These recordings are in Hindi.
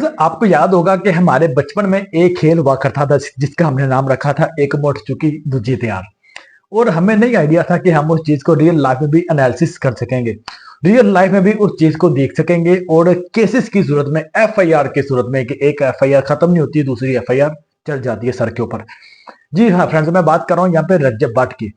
फ्रेंड्स, आपको याद होगा कि हमारे बचपन में एक खेल हुआ करता था जिसका हमने नाम रखा था एक मुठ चुकी दूजी तैयार। और हमें नहीं आइडिया था कि हम उस चीज को रियल लाइफ में भी एनालिसिस कर सकेंगे, रियल लाइफ में भी उस चीज को देख सकेंगे और केसेस की सूरत में, एफआईआर की सूरत में, कि एक एफआईआर खत्म नहीं होती, दूसरी एफआईआर चल जाती है सर के ऊपर। जी हाँ फ्रेंड्स, मैं बात कर रहा हूँ यहाँ पे रज्जब भट्ट की।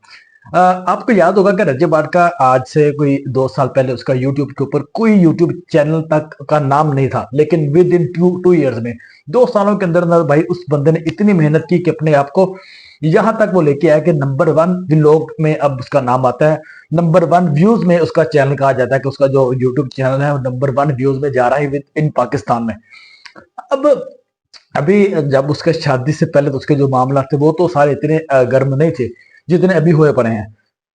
आपको याद होगा कि रज्जब भट्ट का आज से कोई 2 साल पहले उसका यूट्यूब के ऊपर कोई यूट्यूब चैनल तक का नाम नहीं था, लेकिन विद इन टू ईयर्स में, 2 सालों के अंदर अंदर भाई उस बंदे ने इतनी मेहनत की कि अपने आप को यहां तक वो लेके आया कि नंबर 1 व्लॉग में अब उसका नाम आता है, नंबर 1 व्यूज में उसका चैनल कहा जाता है कि उसका जो यूट्यूब चैनल है वो नंबर 1 व्यूज में जा रहा है विद इन पाकिस्तान में। अब अभी जब उसके शादी से पहले तो उसके जो मामला थे वो तो सारे इतने गर्म नहीं थे जितने अभी हुए पड़े हैं।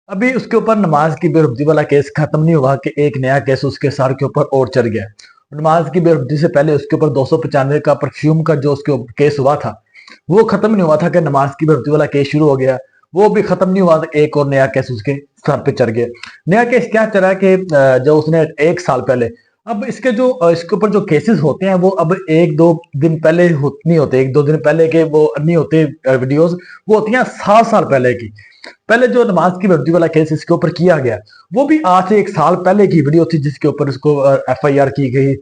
अभी उसके ऊपर नमाज की बेरुखी वाला केस खत्म नहीं हुआ कि एक नया केस उसके सर के ऊपर और चढ़ गया। नमाज की बेरुखी से पहले उसके ऊपर 295 का परफ्यूम का जो उसके केस हुआ था वो खत्म नहीं हुआ था कि नमाज की बेरुखी वाला केस शुरू हो गया, वो भी खत्म नहीं हुआ था, एक और नया केस उसके सर पे चढ़ गया। नया केस क्या चढ़ा कि जो उसने 1 साल पहले, अब इसके ऊपर जो केसेस होते हैं वो अब 1-2 दिन पहले नहीं होते, 1-2 दिन पहले के वो नहीं होते वीडियोस, वो होती हैं 7 साल पहले की। पहले जो नमाज की वर्दी वाला केस इसके ऊपर किया गया वो भी आज से 1 साल पहले की वीडियो थी जिसके ऊपर इसको एफआईआर की गई।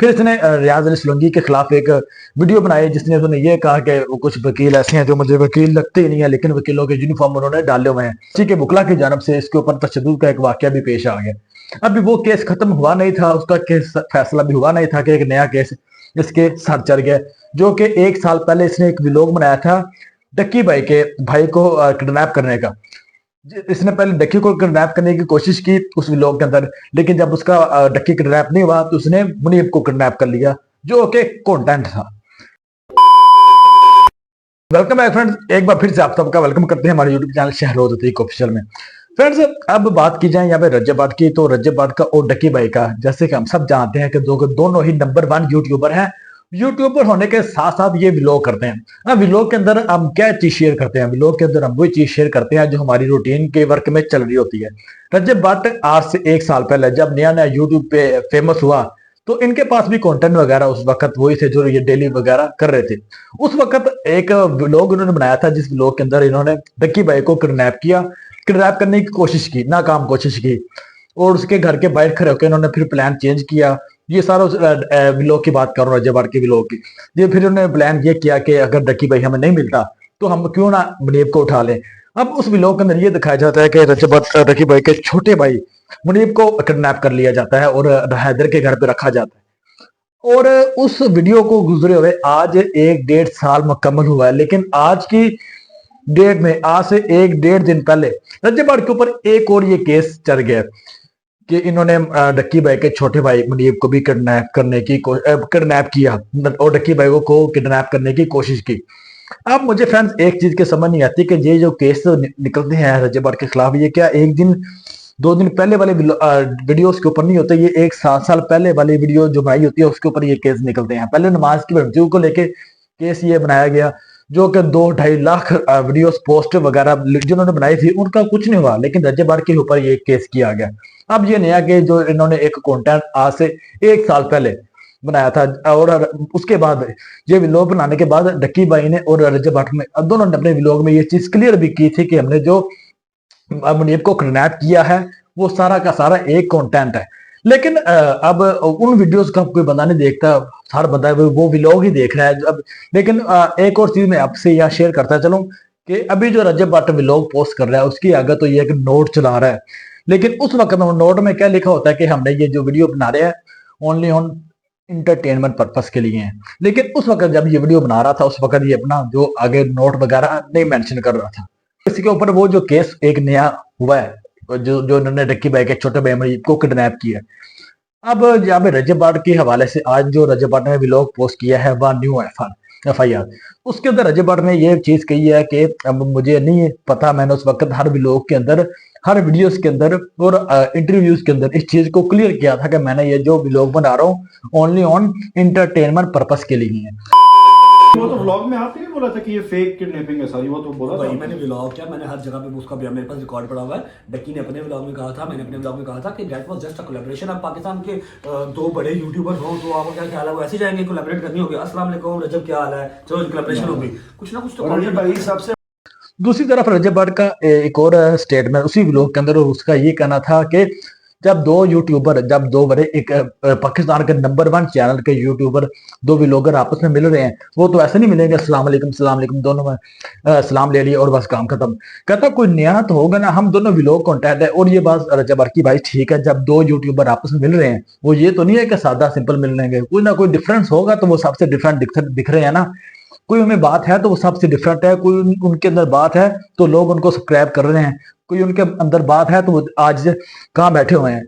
फिर इसने रियाज अली सोलंकी के खिलाफ एक वीडियो बनाई जिसने उसने ये कहा कि वो कुछ वकील ऐसे हैं जो मुझे वकील लगते ही नहीं है, लेकिन वकीलों के यूनिफॉर्म उन्होंने डाले हुए हैं। इसी के बुकला की जानब से इसके ऊपर तशद्दुद का एक वाकया भी पेश आ गया। अभी वो केस खत्म हुआ नहीं था, उसका केस फैसला भी हुआ नहीं था कि एक नया केस इसके सर चढ़ गया, जो कि 1 साल पहले इसने एक व्लॉग बनाया था डक्की भाई के भाई को किडनैप करने का। इसने पहले डक्की को किडनैप करने की कोशिश की उस व्लॉग के अंदर, लेकिन जब उसका डक्की किडनैप नहीं हुआ तो उसने मुनीब को किडनैप कर लिया, जो कि कंटेंट था। वेलकम बैक फ्रेंड्स, एक बार फिर से आप सबका वेलकम करते हैं हमारे YouTube channel Shahroz Atiq official में। फ्रेंड्स, अब बात की जाए यहाँ पे रज्जब भट्ट की, तो रज्जब भट्ट का और डक्की भाई का, जैसे कि हम सब जानते हैं कि दोनों ही नंबर 1 यूट्यूबर हैं। यूट्यूबर होने के साथ साथ ये व्लॉग करते हैं। व्लॉग के अंदर हम क्या चीज शेयर करते हैं? व्लॉग के अंदर हम वही चीज शेयर करते हैं जो हमारी रूटीन के वर्क में चल रही होती है। रज्जब भट्ट आज से 1 साल पहले जब नया नया यूट्यूब पे फेमस हुआ तो इनके पास भी कंटेंट वगैरह उस वक्त वही थे जो ये डेली वगैरह कर रहे थे। उस वक्त एक व्लॉग इन्होंने बनाया था जिस व्लॉग के अंदर इन्होंने डक्की भाई को किडनैप किया, किडनैप करने की कोशिश की, नाकाम कोशिश की, और उसके घर के बाहर खड़े होकर इन्होंने फिर प्लान चेंज किया। ये सारा व्लॉग की बात कर रहा हूँ, रज्जब भट्ट के व्लॉग की। ये फिर उन्होंने प्लान ये किया कि अगर डक्की भाई हमें नहीं मिलता तो हम क्यों ना मुनीब को उठा लें। अब उस व्लॉग के अंदर ये दिखाया जाता है कि रज्जब भट्ट डक्की भाई के छोटे भाई मुनीब को किडनैप कर लिया जाता है और हैदर के घर पे रखा जाता है। और उस वीडियो को गुजरे हुए आज 1-1.5 साल मुकम्मल हुआ है, लेकिन आज की डेट में, आज से 1-1.5 दिन पहले रज्जब भट्ट के ऊपर एक और ये केस चढ़ गया कि इन्होंने डक्की भाई के छोटे भाई मुनीब को भी किडनैप किया और डक्की भाई को किडनैप करने की कोशिश की। अब मुझे फ्रेंड्स एक चीज की समझ नहीं आती कि ये जो केस निकलते हैं रज्जब भट्ट के खिलाफ, ये क्या 1-2 दिन पहले वाले वीडियोस के ऊपर नहीं होते, ये 1-7 साल पहले वाली वीडियो जो बनाई होती है उसके ऊपर ये केस निकलते हैं। पहले नमाज की वर्दी को लेके केस ये बनाया गया, जो कि 2-2.5 लाख वीडियोस पोस्ट वगैरह जिन्होंने बनाई थी उनका कुछ नहीं हुआ, लेकिन रज्जब भट्ट के ऊपर ये केस किया गया। अब ये नया केस जो इन्होंने एक कंटेंट आज से 1 साल पहले बनाया था, और उसके बाद ये व्लॉग बनाने के बाद डक्की भाई ने और रज्जब भट्ट ने दोनों ने अपने व्लॉग में ये चीज क्लियर भी की थी कि हमने जो मुनीब को किडनैप किया है वो सारा का सारा एक कंटेंट है। लेकिन अब उन वीडियोस का कोई बंदा नहीं देखता, हर बंदा वो व्लॉग ही देख रहा है। अब लेकिन एक और चीज मैं आपसे यहाँ शेयर करता चलूं कि अभी जो रज्जब भट्ट व्लॉग पोस्ट कर रहा है उसकी आगे तो ये एक नोट चला रहा है, लेकिन उस वक्त नोट में क्या लिखा होता है कि हमने ये जो वीडियो बना रहे हैं ओनली ऑन इंटरटेनमेंट पर्पस के लिए हैं। लेकिन उस वक्त जब ये वीडियो बना रहा था उस वक्त ये अपना जो आगे नोट वगैरह नहीं मेंशन कर रहा था। इसके ऊपर वो जो केस एक नया हुआ है, जो इन्होंने डक्की भाई के छोटे भाई मुनीब को किडनैप किया। अब यहाँ पे रज्जब भट्ट के हवाले से आज जो रज्जब भट्ट ने व्लॉग पोस्ट किया है वह न्यू एफआईआर, उसके अंदर रज्जब भट्ट ने ये चीज कही है कि अब मुझे नहीं पता, मैंने उस वक्त हर व्लॉग के अंदर, हर वीडियोस के अंदर और इंटरव्यूज के अंदर इस चीज को क्लियर किया था कि मैंने ये जो व्लॉग बना रहा हूँ ओनली ऑन इंटरटेनमेंट पर्पस के लिए है। वो तो व्लॉग में आपने नहीं बोला था कि ये फेक किडनैपिंग है सारी, वो तो बोला भाई था मैंने व्लॉग किया, मैंने हर जगह पे उसका मेरे पास रिकॉर्ड पड़ा हुआ है। डक्की ने अपने व्लॉग में कहा था, मैंने अपने व्लॉग में कहा था कि that was just a collaboration. अब पाकिस्तान के दो बड़े यूट्यूबर हों तो आपका क्या ख्याल है, वो ऐसे जाएंगे कोलैबोरेट करनी होगी, अस्सलाम वालेकुम रजब क्या हाल है, चलो कोलैबोरेशन होगी, कुछ ना कुछ तो और ये content भाई होगा। सबसे दूसरी तरफ रजब भट्ट का एक और स्टेटमेंट उसी व्लॉग के अंदर उसका ये कहना था कि जब दो यूट्यूबर, जब दो बड़े एक पाकिस्तान के नंबर 1 चैनल के यूट्यूबर, दो व्लॉगर आपस में मिल रहे हैं, वो तो ऐसे नहीं मिलेंगे सलाम वालेकुम दोनों में सलाम ले लिया और बस काम खत्म। कहता कोई नया तो होगा ना, हम दोनों व्लॉग कॉन्टेक्ट है। और ये बात रजब भट्ट की भाई ठीक है, जब दो यूट्यूबर आपस में मिल रहे हैं वो ये तो नहीं है कि सादा सिंपल मिल लेंगे, कोई ना कोई डिफरेंस होगा, तो वो सबसे डिफरेंट दिख रहे हैं ना। कोई उनमें बात है तो वो सबसे डिफरेंट है, कोई उनके अंदर बात है तो लोग उनको सब्सक्राइब कर रहे हैं, कोई उनके अंदर बात है तो वो आज कहाँ बैठे हुए हैं।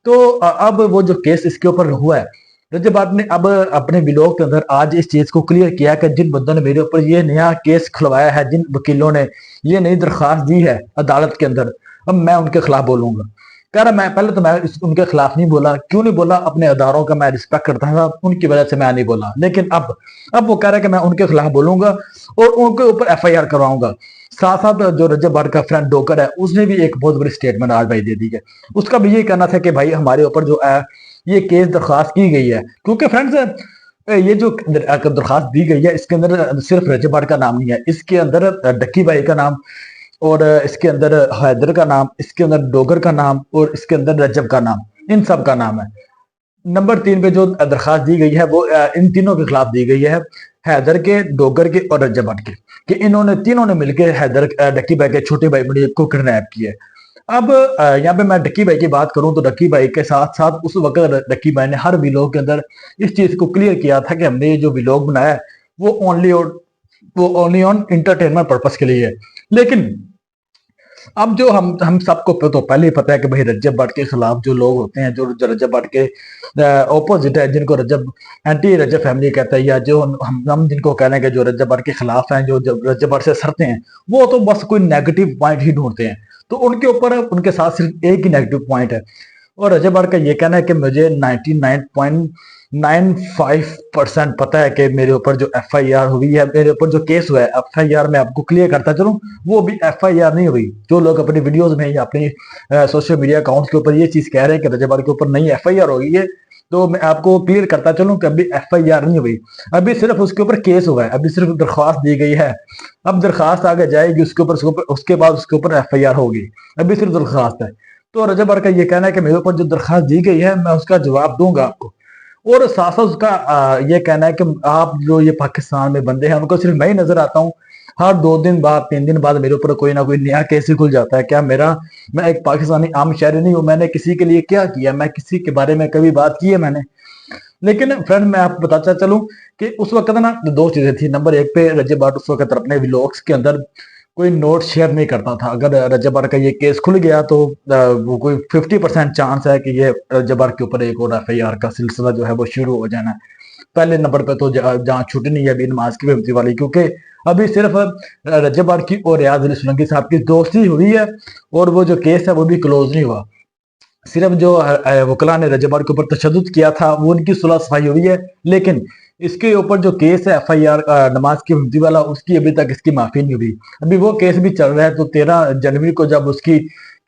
तो अब वो जो केस इसके ऊपर हुआ है, रजब भट्ट ने अब अपने व्लॉग के अंदर आज इस चीज को क्लियर किया कि जिन बंदों ने मेरे ऊपर ये नया केस खुलवाया है, जिन वकीलों ने ये नई दरखास्त दी है अदालत के अंदर, अब मैं उनके खिलाफ बोलूंगा। कह रहा मैं पहले तो मैं उनके खिलाफ नहीं बोला, क्यों नहीं बोला, अपने अदारों का मैं रिस्पेक्ट करता था, उनकी वजह से मैं नहीं बोला, लेकिन अब वो कह रहा है कि मैं उनके खिलाफ बोलूंगा और उनके ऊपर एफआईआर करवाऊंगा। साथ साथ जो रजब भट्ट का फ्रेंड डोकर है उसने भी एक बहुत बड़ी स्टेटमेंट आज भाई दे दी है। उसका भी ये कहना था कि भाई हमारे ऊपर जो है ये केस दरखास्त की गई है, क्योंकि फ्रेंड्स ये जो दरखास्त दी गई है इसके अंदर सिर्फ रजब भट्ट का नाम नहीं है, इसके अंदर डक्की भाई का नाम, और इसके अंदर हैदर का नाम, इसके अंदर डोगर का नाम, और इसके अंदर रजब का नाम, इन सब का नाम है। नंबर 3 पे जो दरखास्त दी गई है वो इन तीनों के खिलाफ दी गई है, हैदर के, डोगर के और रजब भट्ट के, कि इन्होंने तीनों ने मिलकर हैदर डक्की भाई के छोटे भाई मुनीब को किडनैप किया है। अब यहाँ पे मैं डक्की भाई की बात करूं तो डक्की भाई के साथ साथ उस वक्त डक्की भाई ने हर व्लॉग के अंदर इस चीज को क्लियर किया था कि हमने ये जो व्लॉग बनाया है वो ओनली ऑन इंटरटेनमेंट पर्पस के लिए है। लेकिन अब जो हम सबको तो पहले ही पता है कि भाई रजब भट्ट के खिलाफ जो लोग होते हैं, जो रजब भट्ट के ऑपोजिट है, जिनको रजब एंटी रजब फैमिली कहता है, या जो हम जिनको कह रहे हैं कि जो रजब भट्ट के खिलाफ हैं, जो रजब भट्ट से सरते हैं, वो तो बस कोई नेगेटिव पॉइंट ही ढूंढते हैं। तो उनके ऊपर उनके साथ सिर्फ एक ही नेगेटिव पॉइंट है, और रजब भट्ट का ये कहना है कि मुझे 99.95% पता है कि मेरे ऊपर जो एफआईआर हुई है, मेरे ऊपर जो केस हुआ है, एफआईआर मैं आपको क्लियर करता चलूं, वो भी एफआईआर नहीं हुई। जो लोग अपनी वीडियोस में या अपनी सोशल मीडिया अकाउंट्स के ऊपर ये चीज कह रहे हैं कि रजब भट्ट के ऊपर नई एफआईआर हुई है, तो मैं आपको क्लियर करता चलूं कि अभी एफआईआर नहीं हुई, अभी सिर्फ उसके ऊपर केस हुआ है, अभी सिर्फ दरख्वास्त दी गई है। अब दरख्वास्त आगे जाएगी उसके बाद उसके ऊपर एफआईआर होगी, अभी सिर्फ दरख्वास्त है। तो रजब भट्ट का ये कहना है कि मेरे ऊपर जो दरख्वास्त दी गई है मैं उसका जवाब दूंगा आपको। और साथ साथ उसका ये कहना है कि आप जो ये पाकिस्तान में बंदे हैं उनको सिर्फ मैं ही नजर आता हूँ, हर 2 दिन बाद 3 दिन बाद मेरे ऊपर कोई ना कोई नया केस ही खुल जाता है। क्या मैं एक पाकिस्तानी आम शहरी नहीं हूँ? मैंने किसी के लिए क्या किया? मैं किसी के बारे में कभी बात की है मैंने? लेकिन फ्रेंड मैं आपको बताता चलूं कि उस वक्त ना दो चीजें थी। नंबर 1 पे रजब भट्ट उस वक्त अपने व्लॉग्स के अंदर कोई नोट शेयर नहीं करता था। अगर रजब भट्ट का ये केस खुल गया तो वो कोई 50% चांस है कि ये रजब भट्ट के ऊपर एक और एफआईआर का सिलसिला जो है वो शुरू हो जाना है। पहले नंबर पे तो जहाँ छुट्टी नहीं है अभी नमाज की बेमती वाली, क्योंकि अभी सिर्फ रजब भट्ट की और रियाज अली सोलंकी साहब की दोस्ती हुई है, और वो जो केस है वो भी क्लोज नहीं हुआ। सिर्फ जो वकला ने रजब भट्ट के ऊपर तशद्दुद किया था वो उनकी सुलह सफाई हुई है, लेकिन इसके ऊपर जो केस है एफआईआर नमाज की बेमती वाला, उसकी अभी तक इसकी माफी नहीं हुई। अभी वो केस भी चल रहा है। तो 13 जनवरी को जब उसकी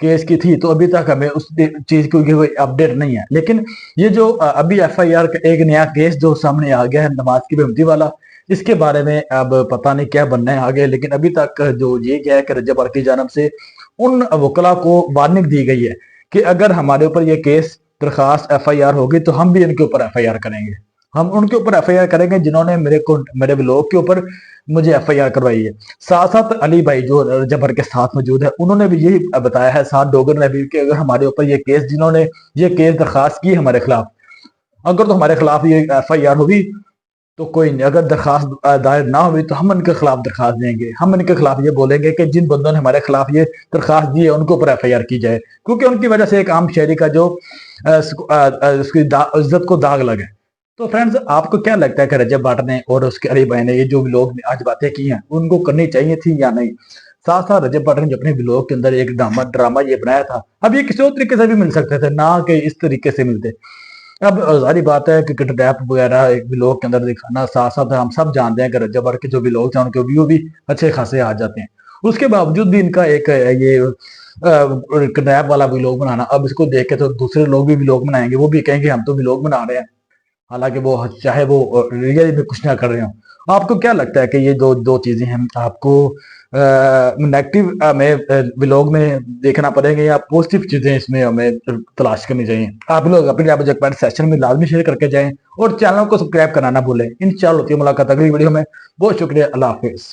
केस की थी तो अभी तक हमें उस चीज की कोई अपडेट नहीं है। लेकिन ये जो अभी एफआईआर का एक नया केस जो सामने आ गया है नमाज की बेमती वाला, इसके बारे में अब पता नहीं क्या बनना है आगे। लेकिन अभी तक जो ये क्या है कि रजब भट्ट की जानब से उन वकला को वार्निंग दी गई है कि अगर हमारे ऊपर ये केस दरखास्त एफआईआर होगी तो हम भी इनके ऊपर एफआईआर करेंगे, हम उनके ऊपर एफआईआर करेंगे जिन्होंने मेरे व्लॉग के ऊपर मुझे एफआईआर करवाई है। साथ साथ अली भाई जो रजब भट्ट के साथ मौजूद है उन्होंने भी यही बताया है, साथ डोगर ने भी, कि अगर हमारे ऊपर ये केस जिन्होंने ये केस दरखास्त की हमारे खिलाफ, अगर तो हमारे खिलाफ ये एफआईआर होगी तो कोई नहीं, अगर दरखास्त दायर ना हुई तो हम इनके खिलाफ दरखास्त देंगे, हम इनके खिलाफ ये बोलेंगे कि जिन बंदों ने हमारे खिलाफ ये दरखास्त दी है उनके ऊपर एफआईआर की जाए, क्योंकि उनकी वजह से एक आम शहरी का जो उसकी इज्जत को दाग लगे। तो फ्रेंड्स आपको क्या लगता है कि रजब भट्ट ने और उसके अली भाई ने ये जो व्लॉग में आज बातें की हैं उनको करनी चाहिए थी या नहीं? साथ साथ रजब भट्ट ने जो अपने व्लॉग के अंदर एक ड्रामा ये बनाया था, अब ये किसी और तरीके से भी मिल सकते थे, ना कि इस तरीके से मिलते। अब सारी बात है कि रैप वगैरह एक व्लॉग के अंदर दिखाना, साथ साथ हम सब जानते हैं कि रज्जा बार के जो व्लॉग्स हैं उनके व्यू भी अच्छे खासे आ जाते हैं। उसके बावजूद भी इनका एक ये रैप वाला व्लॉग बनाना, अब इसको देख के तो दूसरे लोग भी व्लॉग बनाएंगे, वो भी कहेंगे हम तो व्लॉग बना रहे हैं, हालांकि वो चाहे वो रियली में कुछ ना कर रहे हो। आपको क्या लगता है कि ये दो दो चीजें हैं, आपको नेगेटिव में व्लॉग में देखना पड़ेगा या पॉजिटिव चीजें इसमें हमें तलाश करनी चाहिए? आप लोग अपने आप कमेंट सेक्शन में लाजमी शेयर करके जाएं और चैनल को सब्सक्राइब करना ना भूलें। इंशाल्लाह होती है मुलाकात अगली वीडियो में। बहुत शुक्रिया, अल्लाह हाफिज।